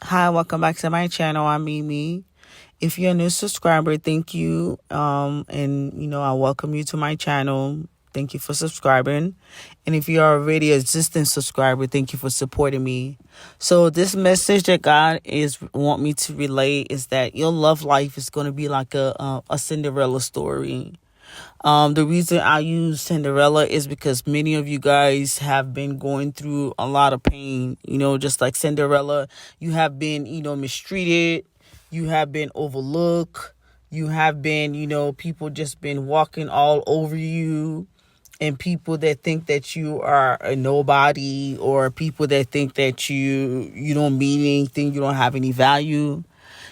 Hi, welcome back to my channel. I'm Mimi. If you're a new subscriber, thank you. I welcome you to my channel. Thank you for subscribing. And if you're already an existing subscriber, thank you for supporting me. So this message that God is want me to relay is that your love life is going to be like a Cinderella story. The reason I use Cinderella is because many of you guys have been going through a lot of pain. Just like Cinderella, you have been, mistreated. You have been overlooked. You have been, people just been walking all over you. And people that think that you are a nobody, or people that think that you don't mean anything, you don't have any value.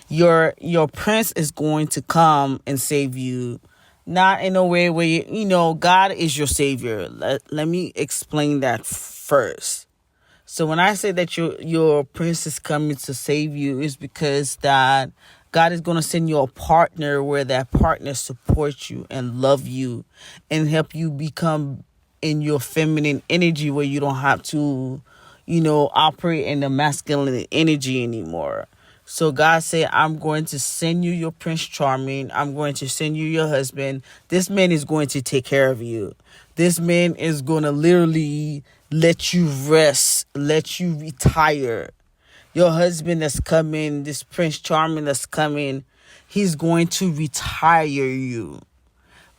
Your prince is going to come and save you, not in a way where God is your savior. Let me explain that first. So when I say that your prince is coming to save you, is because that God is going to send you a partner where that partner supports you and love you and help you become in your feminine energy, where you don't have to operate in the masculine energy anymore. So God said, I'm going to send you your Prince Charming. I'm going to send you your husband. This man is going to take care of you. This man is going to literally let you rest, let you retire. Your husband that's coming, this Prince Charming that's coming, he's going to retire you.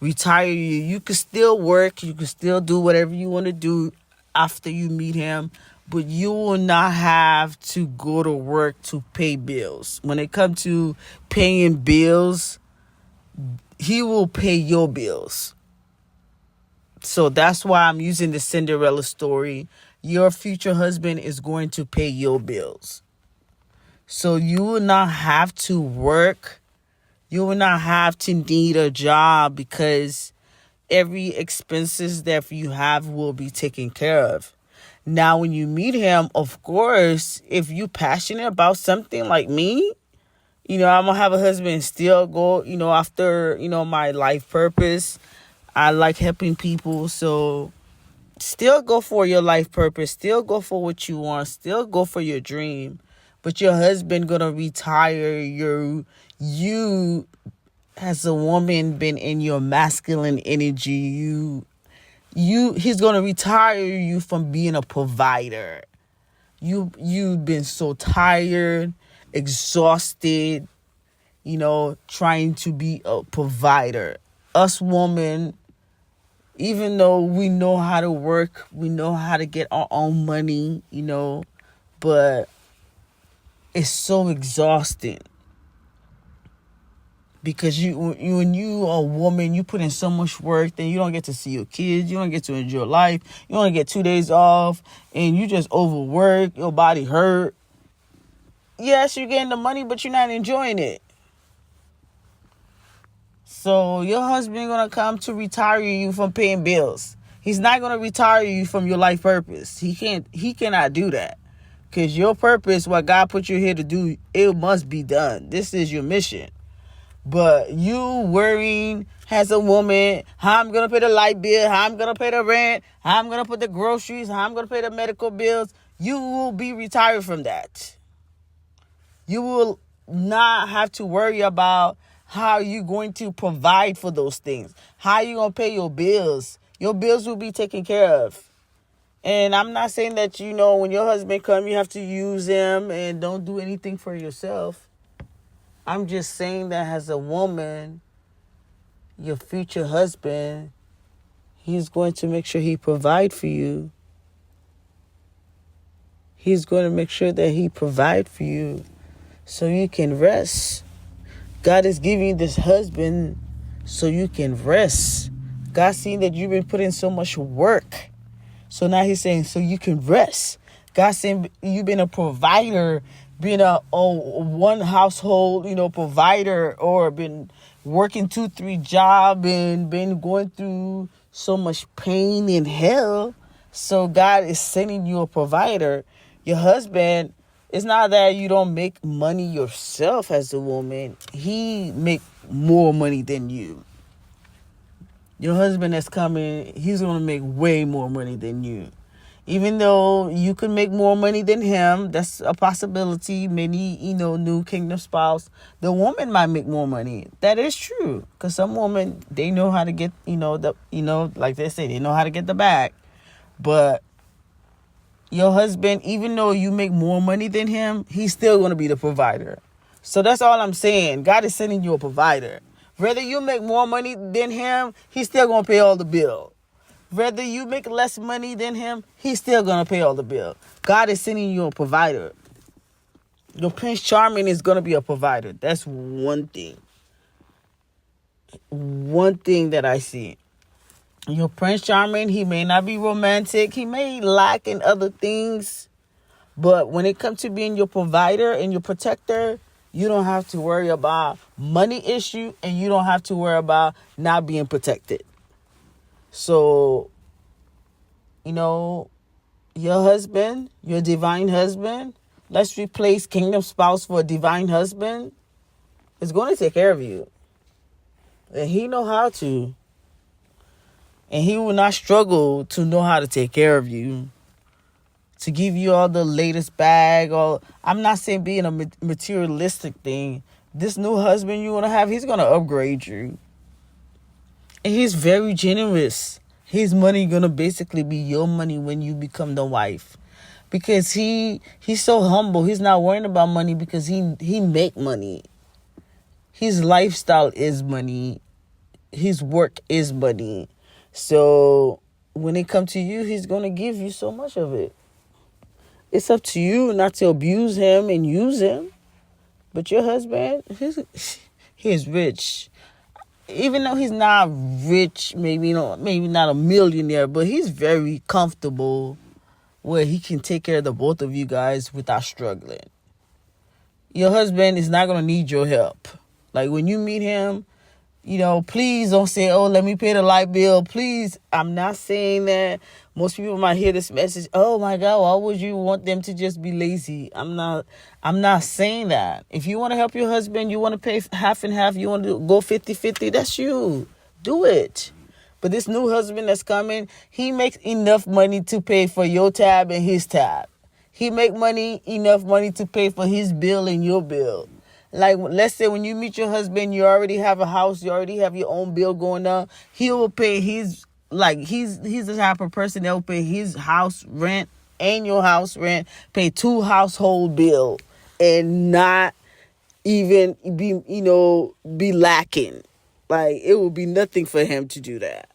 Retire you. You can still work. You can still do whatever you want to do after you meet him. But you will not have to go to work to pay bills. When it comes to paying bills, he will pay your bills. So that's why I'm using the Cinderella story. Your future husband is going to pay your bills. So you will not have to work. You will not have to need a job, because every expenses that you have will be taken care of. Now, when you meet him, of course, if you're passionate about something like me, I'm going to have a husband and still go, after, my life purpose. I like helping people. So still go for your life purpose. Still go for what you want. Still go for your dream. But your husband going to retire you as a woman been in your masculine energy. He's going to retire you from being a provider. You've been so tired, exhausted, trying to be a provider. Us women, even though we know how to work, we know how to get our own money, but it's so exhausting. Because when you a woman, you put in so much work, then you don't get to see your kids, you don't get to enjoy life, you only get 2 days off, and you just overwork, your body hurt. Yes, you're getting the money, but you're not enjoying it. So your husband gonna come to retire you from paying bills. He's not gonna retire you from your life purpose. He cannot do that. Because your purpose, what God put you here to do, it must be done. This is your mission. But you worrying as a woman, how I'm going to pay the light bill, how I'm going to pay the rent, how I'm going to put the groceries, how I'm going to pay the medical bills, you will be retired from that. You will not have to worry about how you're going to provide for those things, how you're going to pay your bills. Your bills will be taken care of. And I'm not saying that, when your husband comes, you have to use him and don't do anything for yourself. I'm just saying that as a woman, your future husband, he's going to make sure he provide for you. He's going to make sure that he provide for you so you can rest. God is giving you this husband so you can rest. God seeing that you've been putting so much work. So now he's saying so you can rest. God saying you've been a provider, being a one household, provider, or been working 2-3 jobs and been going through so much pain and hell. So God is sending you a provider. Your husband, it's not that you don't make money yourself as a woman. He make more money than you. Your husband that's coming, he's going to make way more money than you. Even though you could make more money than him, that's a possibility. Many, new kingdom spouse, the woman might make more money. That is true. Because some women, they know how to get, like they say, they know how to get the bag. But your husband, even though you make more money than him, he's still going to be the provider. So that's all I'm saying. God is sending you a provider. Whether you make more money than him, he's still going to pay all the bill. Whether you make less money than him, he's still going to pay all the bill. God is sending you a provider. Your Prince Charming is going to be a provider. That's one thing. One thing that I see. Your Prince Charming, he may not be romantic. He may lack in other things. But when it comes to being your provider and your protector, you don't have to worry about money issue, and you don't have to worry about not being protected. So, your husband, your divine husband, let's replace kingdom spouse for a divine husband, is going to take care of you. And he know how to. And he will not struggle to know how to take care of you. To give you all the latest bag. I'm not saying being a materialistic thing. This new husband you want to have, he's going to upgrade you. And he's very generous. His money going to basically be your money when you become the wife. Because he's so humble. He's not worrying about money because he make money. His lifestyle is money. His work is money. So when it comes to you, he's going to give you so much of it. It's up to you not to abuse him and use him. But your husband, he's rich. Even though he's not rich, maybe not a millionaire, but he's very comfortable where he can take care of the both of you guys without struggling. Your husband is not going to need your help. Like when you meet him, please don't say, oh, let me pay the light bill. Please, I'm not saying that. Most people might hear this message, oh my God, why would you want them to just be lazy? I'm not saying that. If you want to help your husband, you want to pay half and half, you want to go 50-50, that's you. Do it. But this new husband that's coming, he makes enough money to pay for your tab and his tab. He make enough money to pay for his bill and your bill. Like, let's say when you meet your husband, you already have a house, you already have your own bill going on. He will pay he's the type of person that will pay his house rent and your house rent, pay 2 household bill, and not even be lacking. Like, it will be nothing for him to do that.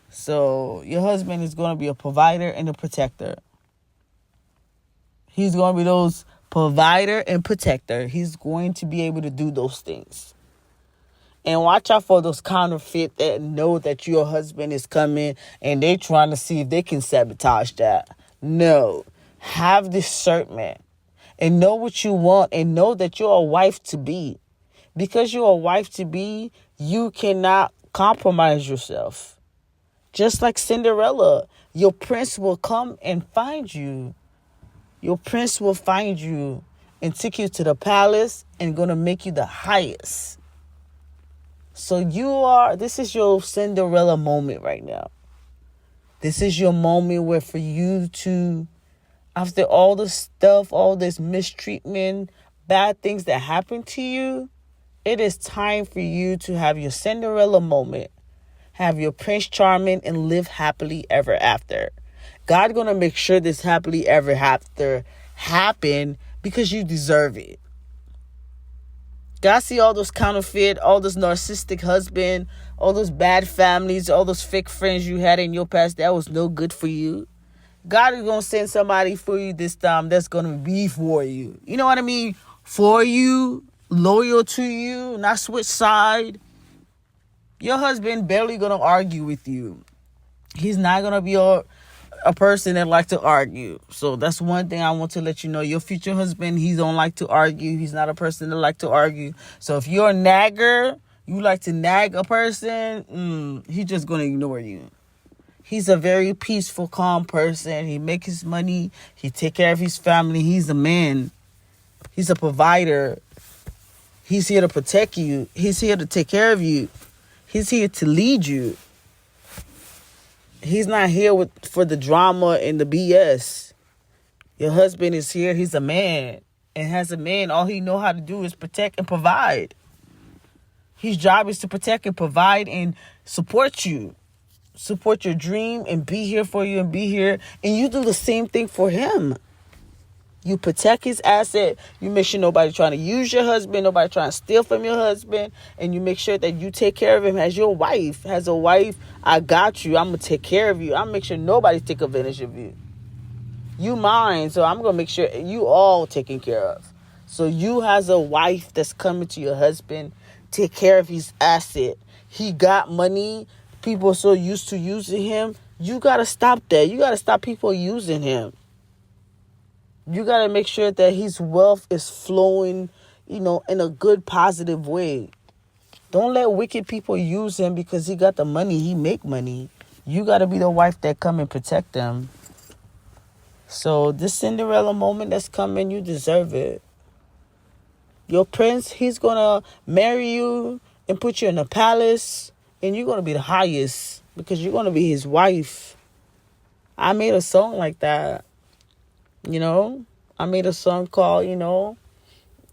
So your husband is going to be a provider and a protector. He's going to be those provider and protector. He's going to be able to do those things. And watch out for those counterfeit that know that your husband is coming and they trying to see if they can sabotage that. No. Have discernment and know what you want and know that you're a wife to be. Because you're a wife to be, you cannot compromise yourself. Just like Cinderella, your prince will come and find you. Your prince will find you and take you to the palace and going to make you the highest. So this is your Cinderella moment right now. This is your moment where for you to, after all the stuff, all this mistreatment, bad things that happen to you, it is time for you to have your Cinderella moment. Have your Prince Charming and live happily ever after. God going to make sure this happily ever after happen because you deserve it. God see all those counterfeit, all those narcissistic husband, all those bad families, all those fake friends you had in your past that was no good for you. God is going to send somebody for you this time that's going to be for you. You know what I mean? For you, loyal to you, not switch side. Your husband barely going to argue with you. He's not going to be a person that like to argue. So that's one thing I want to let you know. Your future husband, he don't like to argue. He's not a person that like to argue. So if you're a nagger, you like to nag a person, he's just going to ignore you. He's a very peaceful, calm person. He makes his money. He take care of his family. He's a man. He's a provider. He's here to protect you. He's here to take care of you. He's here to lead you. He's not here for the drama and the BS. Your husband is here. He's a man. And as a man, all he know how to do is protect and provide. His job is to protect and provide and support you. Support your dream and be here for you and be here. And you do the same thing for him. You protect his asset. You make sure nobody trying to use your husband. Nobody trying to steal from your husband. And you make sure that you take care of him as your wife. As a wife, I got you. I'm going to take care of you. I'm going to make sure nobody take advantage of you. You mine. So I'm going to make sure you all taken care of. So you as a wife that's coming to your husband, take care of his asset. He got money. People are so used to using him. You got to stop that. You got to stop people using him. You got to make sure that his wealth is flowing, in a good, positive way. Don't let wicked people use him because he got the money. He make money. You got to be the wife that come and protect them. So this Cinderella moment that's coming, you deserve it. Your prince, he's going to marry you and put you in a palace. And you're going to be the highest because you're going to be his wife. I made a song like that. I made a song called,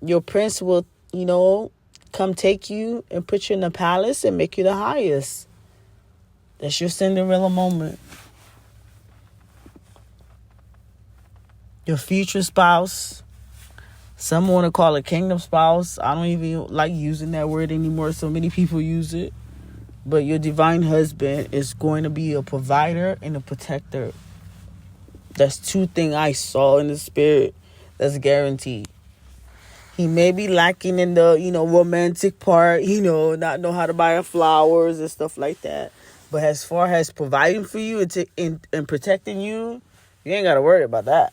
your prince will, come take you and put you in the palace and make you the highest. That's your Cinderella moment. Your future spouse. Some want to call it kingdom spouse. I don't even like using that word anymore. So many people use it. But your divine husband is going to be a provider and a protector. That's two things I saw in the spirit. That's guaranteed. He may be lacking in the, romantic part, not know how to buy flowers and stuff like that. But as far as providing for you and protecting you, you ain't got to worry about that.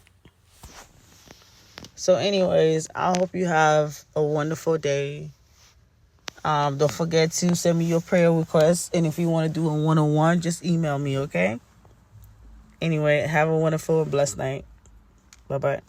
So anyways, I hope you have a wonderful day. Don't forget to send me your prayer requests. And if you want to do a one-on-one, just email me, okay? Anyway, have a wonderful and blessed night. Bye-bye.